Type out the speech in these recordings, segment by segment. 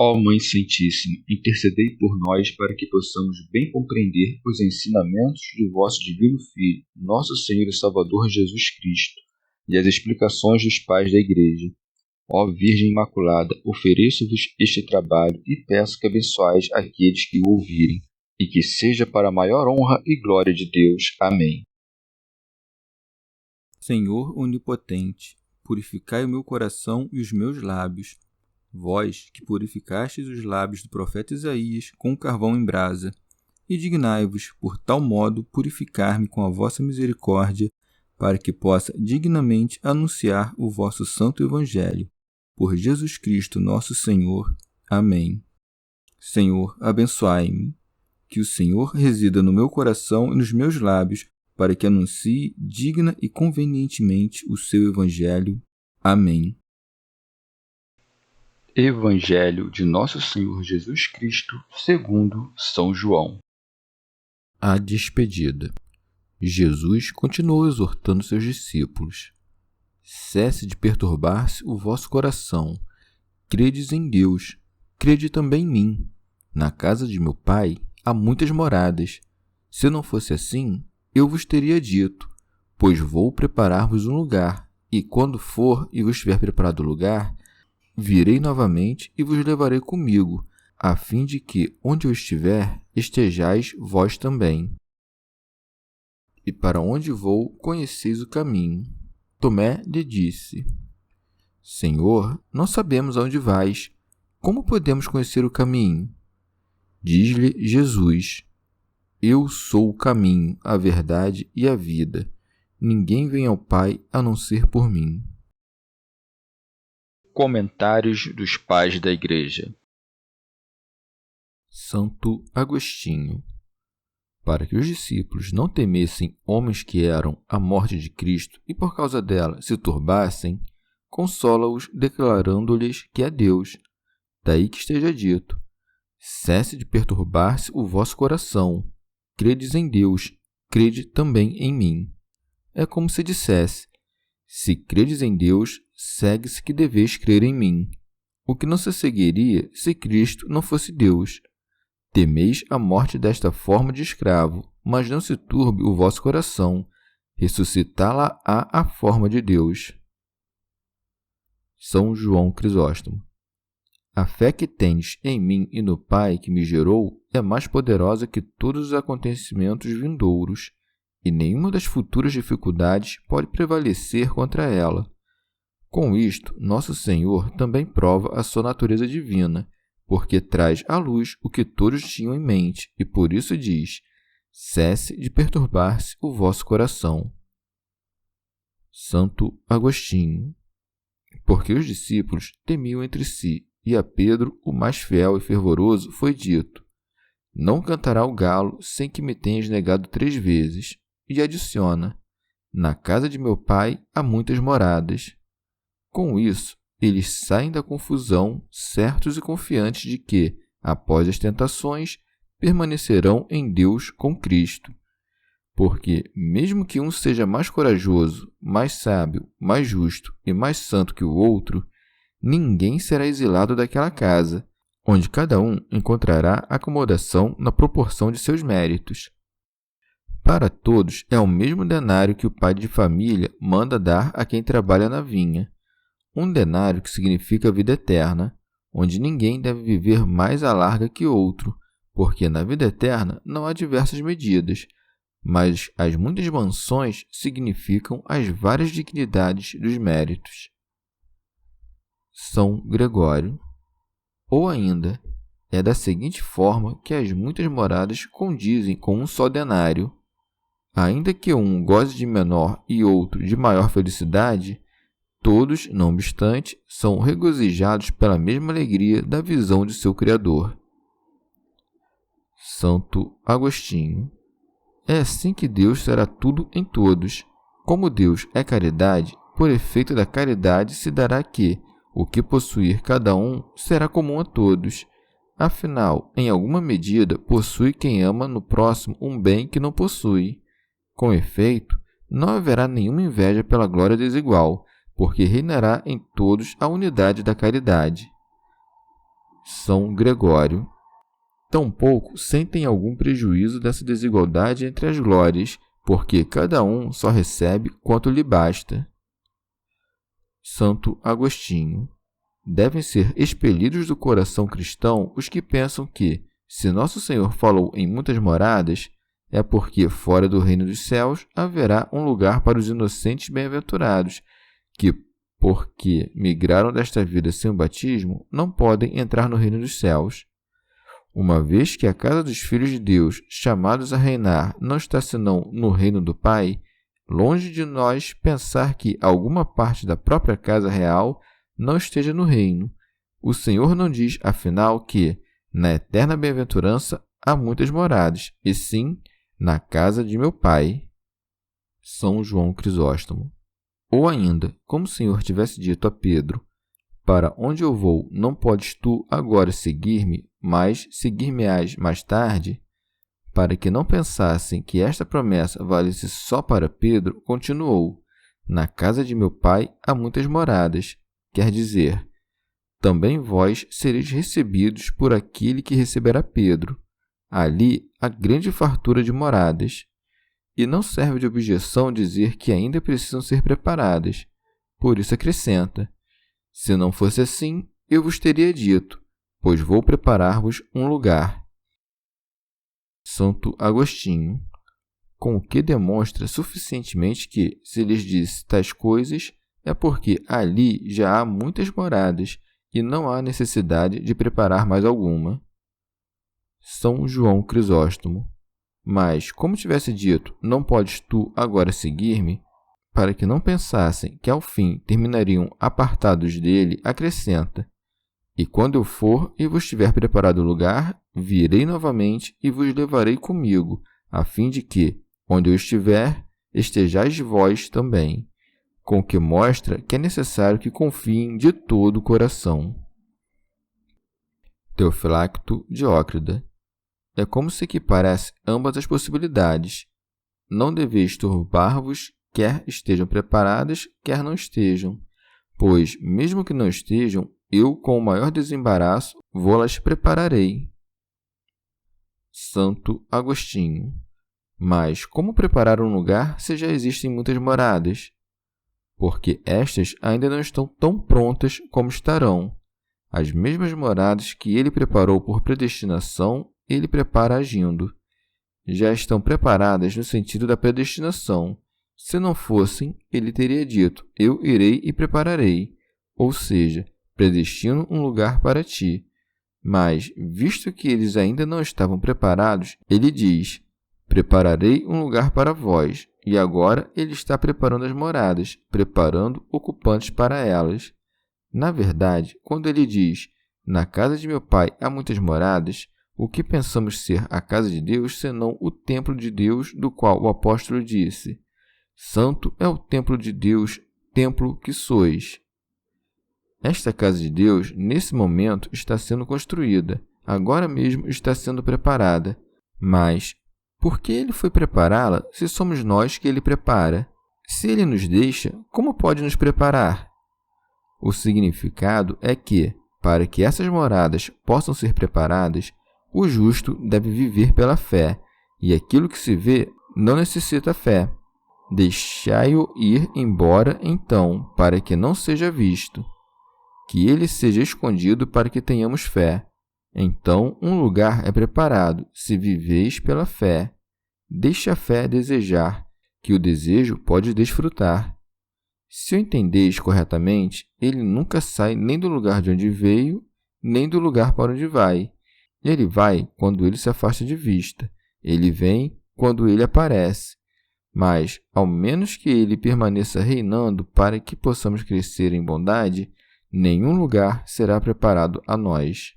Ó Mãe Santíssima, intercedei por nós para que possamos bem compreender os ensinamentos de vosso Divino Filho, nosso Senhor e Salvador Jesus Cristo, e as explicações dos pais da Igreja. Ó Virgem Imaculada, ofereço-vos este trabalho e peço que abençoais aqueles que o ouvirem, e que seja para a maior honra e glória de Deus. Amém. Senhor onipotente, purificai o meu coração e os meus lábios. Vós, que purificastes os lábios do profeta Isaías com carvão em brasa, e dignai-vos, por tal modo, purificar-me com a vossa misericórdia, para que possa dignamente anunciar o vosso santo Evangelho. Por Jesus Cristo nosso Senhor. Amém. Senhor, abençoai-me. Que o Senhor resida no meu coração e nos meus lábios, para que anuncie digna e convenientemente o seu Evangelho. Amém. Evangelho de Nosso Senhor Jesus Cristo, segundo São João. A despedida. Jesus continuou exortando seus discípulos. Cesse de perturbar-se o vosso coração. Credes em Deus, crede também em mim. Na casa de meu Pai há muitas moradas. Se não fosse assim, eu vos teria dito, pois vou preparar-vos um lugar, e quando for e vos tiver preparado o lugar, virei novamente e vos levarei comigo, a fim de que, onde eu estiver, estejais vós também. E para onde vou, conheceis o caminho. Tomé lhe disse: Senhor, não sabemos aonde vais. Como podemos conhecer o caminho? Diz-lhe Jesus: Eu sou o caminho, a verdade e a vida. Ninguém vem ao Pai a não ser por mim. Comentários dos Pais da Igreja. Santo Agostinho. Para que os discípulos não temessem homens que eram a morte de Cristo e por causa dela se turbassem, consola-os declarando-lhes que é Deus. Daí que esteja dito: cesse de perturbar-se o vosso coração. Credes em Deus, crede também em mim. É como se dissesse: se credes em Deus, segue-se que deveis crer em mim. O que não se seguiria se Cristo não fosse Deus. Temeis a morte desta forma de escravo, mas não se turbe o vosso coração. Ressuscitá-la-á a forma de Deus. São João Crisóstomo. A fé que tens em mim e no Pai que me gerou é mais poderosa que todos os acontecimentos vindouros, e nenhuma das futuras dificuldades pode prevalecer contra ela. Com isto, nosso Senhor também prova a sua natureza divina, porque traz à luz o que todos tinham em mente, e por isso diz: cesse de perturbar-se o vosso coração. Santo Agostinho. Porque os discípulos temiam entre si, e a Pedro, o mais fiel e fervoroso, foi dito: não cantará o galo sem que me tenhas negado 3 vezes. E adiciona: na casa de meu Pai há muitas moradas. Com isso, eles saem da confusão, certos e confiantes de que, após as tentações, permanecerão em Deus com Cristo. Porque, mesmo que um seja mais corajoso, mais sábio, mais justo e mais santo que o outro, ninguém será exilado daquela casa, onde cada um encontrará acomodação na proporção de seus méritos. Para todos é o mesmo denário que o pai de família manda dar a quem trabalha na vinha. Um denário que significa vida eterna, onde ninguém deve viver mais à larga que outro, porque na vida eterna não há diversas medidas, mas as muitas mansões significam as várias dignidades dos méritos. São Gregório. Ou ainda, é da seguinte forma que as muitas moradas condizem com um só denário. Ainda que um goze de menor e outro de maior felicidade, todos, não obstante, são regozijados pela mesma alegria da visão de seu Criador. Santo Agostinho. É assim que Deus será tudo em todos. Como Deus é caridade, por efeito da caridade se dará que o que possuir cada um será comum a todos. Afinal, em alguma medida, possui quem ama no próximo um bem que não possui. Com efeito, não haverá nenhuma inveja pela glória desigual, porque reinará em todos a unidade da caridade. São Gregório. Tampouco sentem algum prejuízo dessa desigualdade entre as glórias, porque cada um só recebe quanto lhe basta. Santo Agostinho. Devem ser expelidos do coração cristão os que pensam que, se Nosso Senhor falou em muitas moradas, é porque fora do reino dos céus haverá um lugar para os inocentes bem-aventurados, que, porque migraram desta vida sem o batismo, não podem entrar no reino dos céus. Uma vez que a casa dos filhos de Deus, chamados a reinar, não está senão no reino do Pai, longe de nós pensar que alguma parte da própria casa real não esteja no reino. O Senhor não diz, afinal, que, na eterna bem-aventurança, há muitas moradas, e sim, na casa de meu Pai. São João Crisóstomo. Ou ainda, como o Senhor tivesse dito a Pedro, para onde eu vou, não podes tu agora seguir-me, mas seguir-me-ás mais tarde, para que não pensassem que esta promessa valesse só para Pedro, continuou, na casa de meu Pai há muitas moradas, quer dizer, também vós sereis recebidos por aquele que receberá Pedro. Ali há grande fartura de moradas. E não serve de objeção dizer que ainda precisam ser preparadas. Por isso acrescenta, se não fosse assim, eu vos teria dito, pois vou preparar-vos um lugar. Santo Agostinho. Com o que demonstra suficientemente que, se lhes disse tais coisas, é porque ali já há muitas moradas e não há necessidade de preparar mais alguma. São João Crisóstomo. Mas, como tivesse dito, não podes tu agora seguir-me, para que não pensassem que ao fim terminariam apartados dele, acrescenta, e quando eu for e vos tiver preparado o lugar, virei novamente e vos levarei comigo, a fim de que, onde eu estiver, estejais vós também, com o que mostra que é necessário que confiem de todo o coração. Teofilacto Diócrida. É como se equiparasse ambas as possibilidades. Não deveis turbar-vos, quer estejam preparadas, quer não estejam, pois, mesmo que não estejam, eu, com o maior desembaraço, vô-las prepararei. Santo Agostinho. Mas como preparar um lugar se já existem muitas moradas? Porque estas ainda não estão tão prontas como estarão. As mesmas moradas que ele preparou por predestinação, ele prepara agindo. Já estão preparadas no sentido da predestinação. Se não fossem, ele teria dito, eu irei e prepararei, ou seja, predestino um lugar para ti. Mas, visto que eles ainda não estavam preparados, ele diz, prepararei um lugar para vós, e agora ele está preparando as moradas, preparando ocupantes para elas. Na verdade, quando ele diz, na casa de meu Pai há muitas moradas, o que pensamos ser a casa de Deus, senão o templo de Deus, do qual o apóstolo disse, Santo é o templo de Deus, templo que sois. Esta casa de Deus, nesse momento, está sendo construída, agora mesmo está sendo preparada. Mas, por que ele foi prepará-la se somos nós que ele prepara? Se ele nos deixa, como pode nos preparar? O significado é que, para que essas moradas possam ser preparadas, o justo deve viver pela fé, e aquilo que se vê não necessita fé. Deixai-o ir embora, então, para que não seja visto. Que ele seja escondido para que tenhamos fé. Então, um lugar é preparado, se viveis pela fé. Deixe a fé desejar, que o desejo pode desfrutar. Se o entendeis corretamente, ele nunca sai nem do lugar de onde veio, nem do lugar para onde vai. Ele vai quando ele se afasta de vista. Ele vem quando ele aparece. Mas, ao menos que ele permaneça reinando para que possamos crescer em bondade, nenhum lugar será preparado a nós.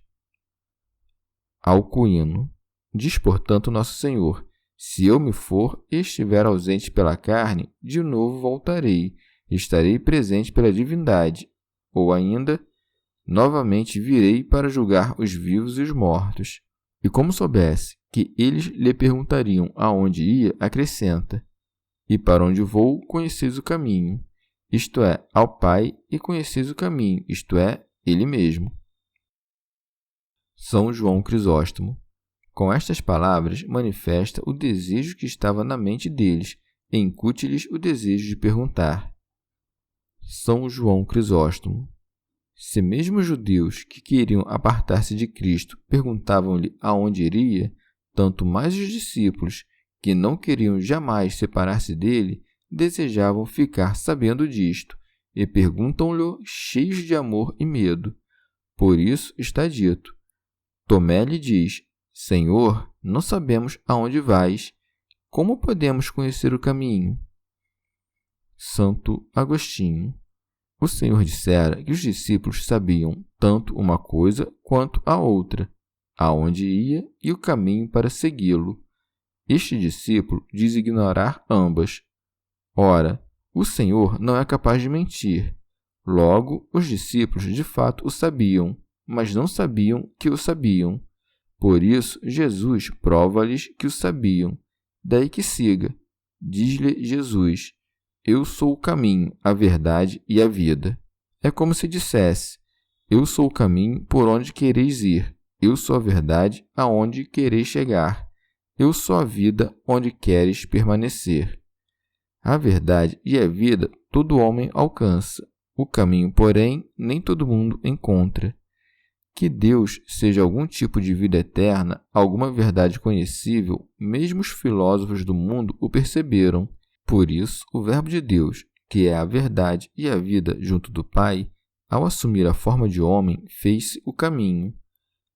Alcuíno. Diz, portanto, Nosso Senhor, se eu me for e estiver ausente pela carne, de novo voltarei, estarei presente pela divindade, ou ainda, novamente virei para julgar os vivos e os mortos. E como soubesse que eles lhe perguntariam aonde ia, acrescenta, e para onde vou, conheceis o caminho, isto é, ao Pai, e conheceis o caminho, isto é, Ele mesmo. São João Crisóstomo. Com estas palavras, manifesta o desejo que estava na mente deles e incute-lhes o desejo de perguntar. São João Crisóstomo. Se mesmo os judeus que queriam apartar-se de Cristo perguntavam-lhe aonde iria, tanto mais os discípulos, que não queriam jamais separar-se dele, desejavam ficar sabendo disto, e perguntam-lhe cheios de amor e medo. Por isso está dito. Tomé lhe diz: Senhor, não sabemos aonde vais. Como podemos conhecer o caminho? Santo Agostinho. O Senhor dissera que os discípulos sabiam tanto uma coisa quanto a outra, aonde ia e o caminho para segui-lo. Este discípulo diz ignorar ambas. Ora, o Senhor não é capaz de mentir. Logo, os discípulos de fato o sabiam, mas não sabiam que o sabiam. Por isso, Jesus prova-lhes que o sabiam. Daí que siga. Diz-lhe Jesus: Eu sou o caminho, a verdade e a vida. É como se dissesse: Eu sou o caminho por onde quereis ir. Eu sou a verdade aonde quereis chegar. Eu sou a vida onde queres permanecer. A verdade e a vida todo homem alcança. O caminho, porém, nem todo mundo encontra. Que Deus seja algum tipo de vida eterna, alguma verdade conhecível, mesmo os filósofos do mundo o perceberam. Por isso, o Verbo de Deus, que é a verdade e a vida junto do Pai, ao assumir a forma de homem, fez-se o caminho.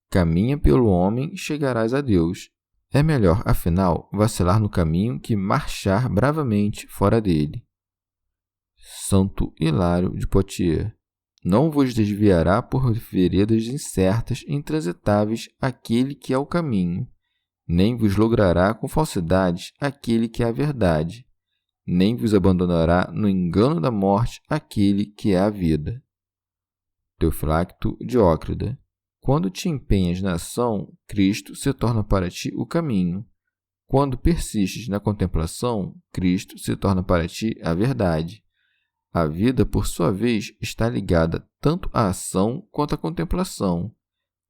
Caminha pelo homem e chegarás a Deus. É melhor, afinal, vacilar no caminho que marchar bravamente fora dele. Santo Hilário de Poitiers. Não vos desviará por veredas incertas e intransitáveis aquele que é o caminho, nem vos logrará com falsidades aquele que é a verdade, nem vos abandonará no engano da morte aquele que é a vida. Teofilacto Diócrida. Quando te empenhas na ação, Cristo se torna para ti o caminho. Quando persistes na contemplação, Cristo se torna para ti a verdade. A vida, por sua vez, está ligada tanto à ação quanto à contemplação.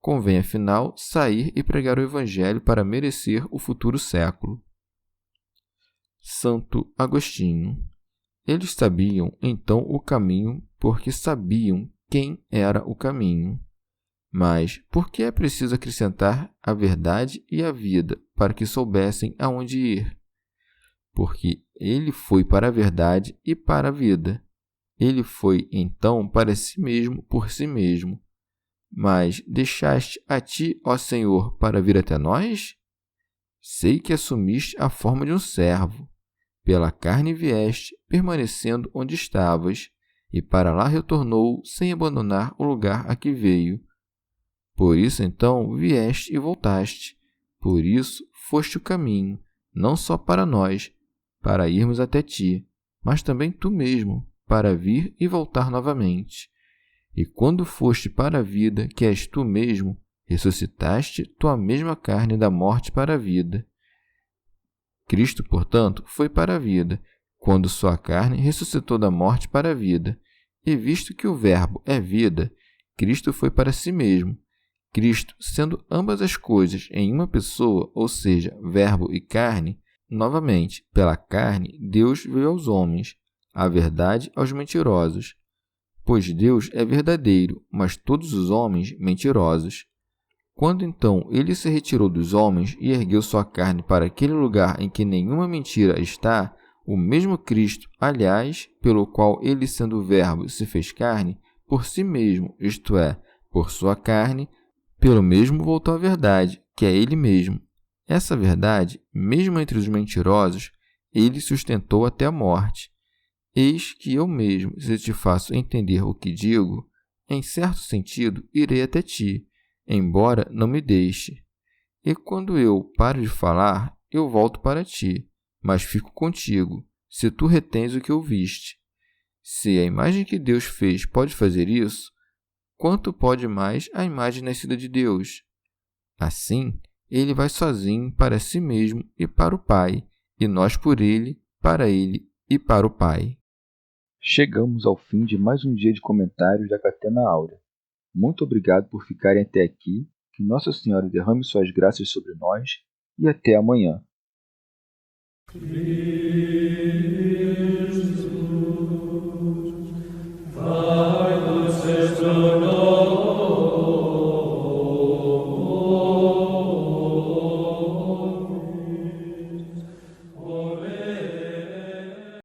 Convém, afinal, sair e pregar o Evangelho para merecer o futuro século. Santo Agostinho. Eles sabiam, então, o caminho porque sabiam quem era o caminho. Mas por que é preciso acrescentar a verdade e a vida para que soubessem aonde ir? Porque ele foi para a verdade e para a vida. Ele foi, então, para si mesmo por si mesmo. Mas deixaste a ti, ó Senhor, para vir até nós? Sei que assumiste a forma de um servo. Pela carne vieste, permanecendo onde estavas, e para lá retornou, sem abandonar o lugar a que veio. Por isso, então, vieste e voltaste. Por isso, foste o caminho, não só para nós, para irmos até ti, mas também tu mesmo, para vir e voltar novamente. E quando foste para a vida, que és tu mesmo, ressuscitaste tua mesma carne da morte para a vida. Cristo, portanto, foi para a vida, quando sua carne ressuscitou da morte para a vida. E visto que o Verbo é vida, Cristo foi para si mesmo. Cristo, sendo ambas as coisas em uma pessoa, ou seja, Verbo e carne, novamente, pela carne, Deus veio aos homens, a verdade aos mentirosos. Pois Deus é verdadeiro, mas todos os homens mentirosos. Quando então ele se retirou dos homens e ergueu sua carne para aquele lugar em que nenhuma mentira está, o mesmo Cristo, aliás, pelo qual ele, sendo o Verbo, se fez carne, por si mesmo, isto é, por sua carne, pelo mesmo voltou à verdade, que é ele mesmo. Essa verdade, mesmo entre os mentirosos, ele sustentou até a morte. Eis que eu mesmo, se te faço entender o que digo, em certo sentido irei até ti, embora não me deixe. E quando eu paro de falar, eu volto para ti, mas fico contigo, se tu retens o que ouviste. Se a imagem que Deus fez pode fazer isso, quanto pode mais a imagem nascida de Deus? Assim, ele vai sozinho para si mesmo e para o Pai, e nós por ele, para ele e para o Pai. Chegamos ao fim de mais um dia de comentários da Catena Áurea. Muito obrigado por ficarem até aqui. Que Nossa Senhora derrame suas graças sobre nós e até amanhã. Vai,